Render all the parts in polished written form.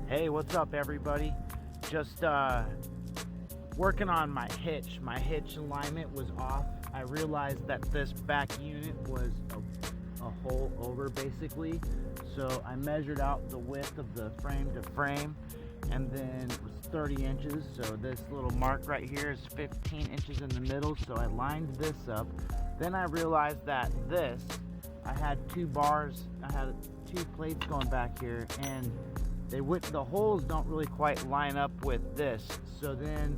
Hey, what's up, everybody? Just working on my hitch. My hitch alignment was off. I realized that this back unit was a hole over, basically. So I measured out the width of the frame to frame, and then it was 30 inches. So this little mark right here is 15 inches in the middle. So I lined this up. Then I realized that I had two bars, I had two plates going back here, and the holes don't really quite line up with this. So then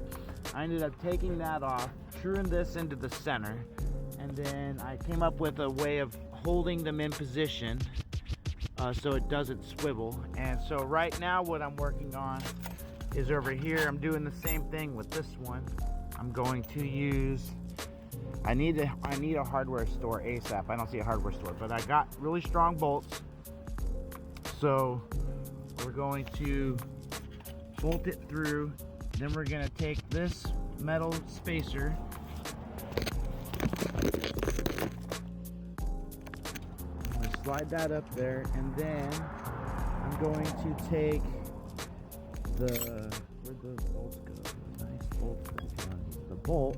I ended up taking that off, screwing this into the center, and then I came up with a way of holding them in position so it doesn't swivel. And so right now what I'm working on is over here. I'm doing the same thing with this one. I'm going to use, I need a hardware store ASAP. I don't see a hardware store, but I got really strong bolts. So we're going to bolt it through. Then we're going to take this metal spacer, I'm going to slide that up there, and then I'm going to take where'd those bolts go? Nice bolts that go. The bolt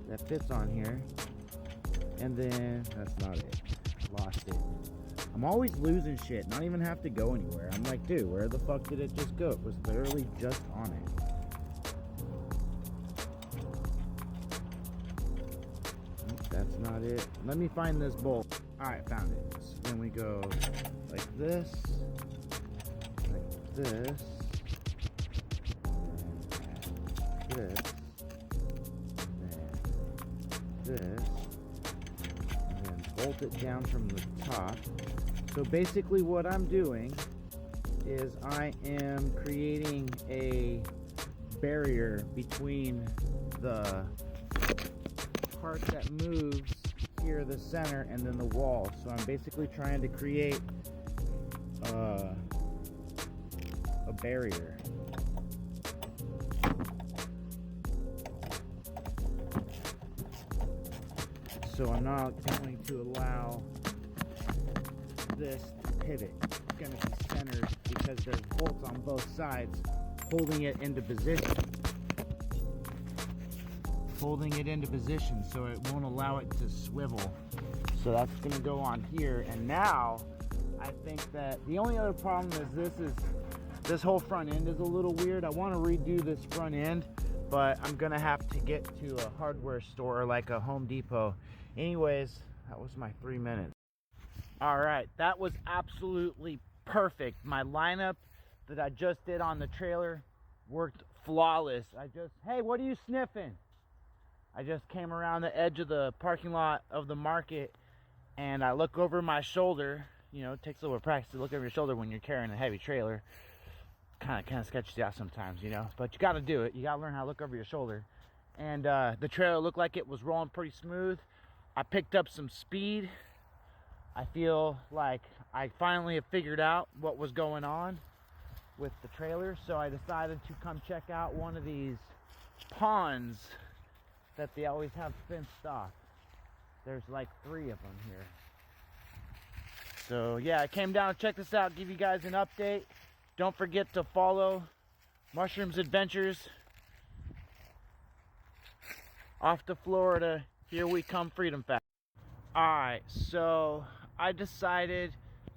that fits on here, and then that's not it. Lost it. I'm always losing shit. Not even have to go anywhere. I'm like, dude, where the fuck did it just go? It was literally just on it. That's not it. Let me find this bolt. Alright, found it. So then we go like this, and this, and then bolt it down from the top. So basically what I'm doing is I am creating a barrier between the part that moves here, the center, and then the wall. So I'm basically trying to create a barrier. So I'm not going to allow this to pivot. It's going to be centered because there's bolts on both sides holding it into position. Holding it into position so it won't allow it to swivel. So that's going to go on here. And now I think that the only other problem is this whole front end is a little weird. I want to redo this front end, but I'm going to have to get to a hardware store like a Home Depot. Anyways, that was my 3 minutes. All right, that was absolutely perfect. My lineup that I just did on the trailer worked flawless. Hey, what are you sniffing? I just came around the edge of the parking lot of the market, and I look over my shoulder. You know, it takes a little practice to look over your shoulder when you're carrying a heavy trailer. Kind of sketches you out sometimes, you know, but you got to do it. You got to learn how to look over your shoulder. And the trailer looked like it was rolling pretty smooth. I picked up some speed. I feel like I finally have figured out what was going on with the trailer. So I decided to come check out one of these ponds that they always have fenced off. There's like 3 of them here. So yeah, I came down to check this out, give you guys an update. Don't forget to follow Mushrooms Adventures. Off to Florida, here we come, Freedom Fast. Alright, so I decided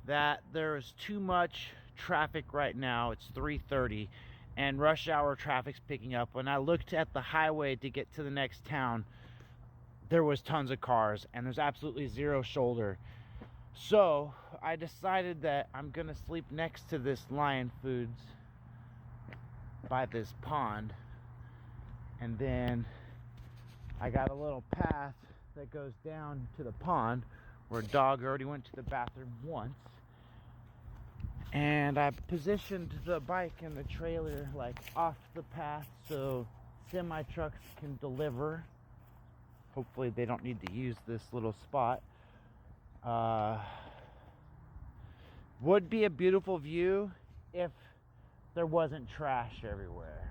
that there is too much traffic right now. It's 3:30 and rush hour traffic's picking up. When I looked at the highway to get to the next town, there was tons of cars and there's absolutely zero shoulder. So I decided that I'm gonna sleep next to this Lion Foods by this pond, and then I got a little path that goes down to the pond where a dog already went to the bathroom once. And I positioned the bike and the trailer like off the path so semi trucks can deliver. Hopefully they don't need to use this little spot. Would be a beautiful view if there wasn't trash everywhere.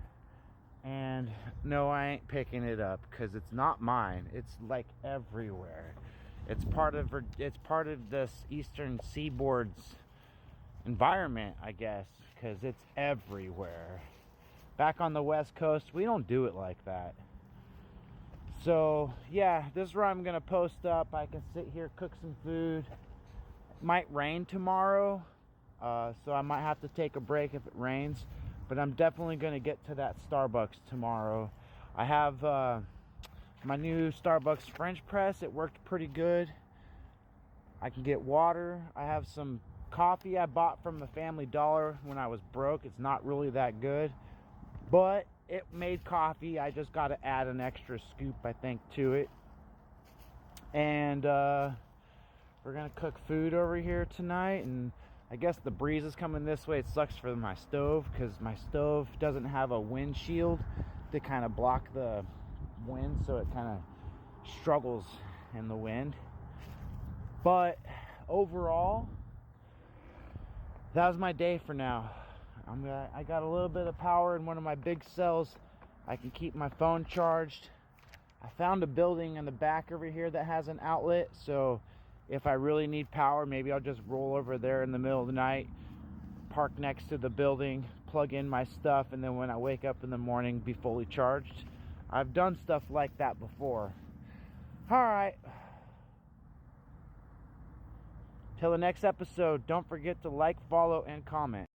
And no, I ain't picking it up because it's not mine. It's like everywhere. It's part of this Eastern Seaboard's environment, I guess, because it's everywhere. Back on the West Coast, we don't do it like that. So yeah, this is where I'm gonna post up. I can sit here, cook some food. It might rain tomorrow, so I might have to take a break if it rains, but I'm definitely gonna get to that Starbucks tomorrow. I have my new Starbucks French press. It worked pretty good. I can get water. I have some coffee I bought from the Family Dollar when I was broke. It's not really that good, but it made coffee. I just got to add an extra scoop, I think, to it. And we're gonna cook food over here tonight, and I guess the breeze is coming this way. It sucks for my stove because my stove doesn't have a windshield to kind of block the wind, so it kind of struggles in the wind. But overall, that was my day for now. I got a little bit of power in one of my big cells. I can keep my phone charged. I found a building in the back over here that has an outlet, so if I really need power, maybe I'll just roll over there in the middle of the night, park next to the building, plug in my stuff, and then when I wake up in the morning, be fully charged. I've done stuff like that before. Alright. Till the next episode, don't forget to like, follow, and comment.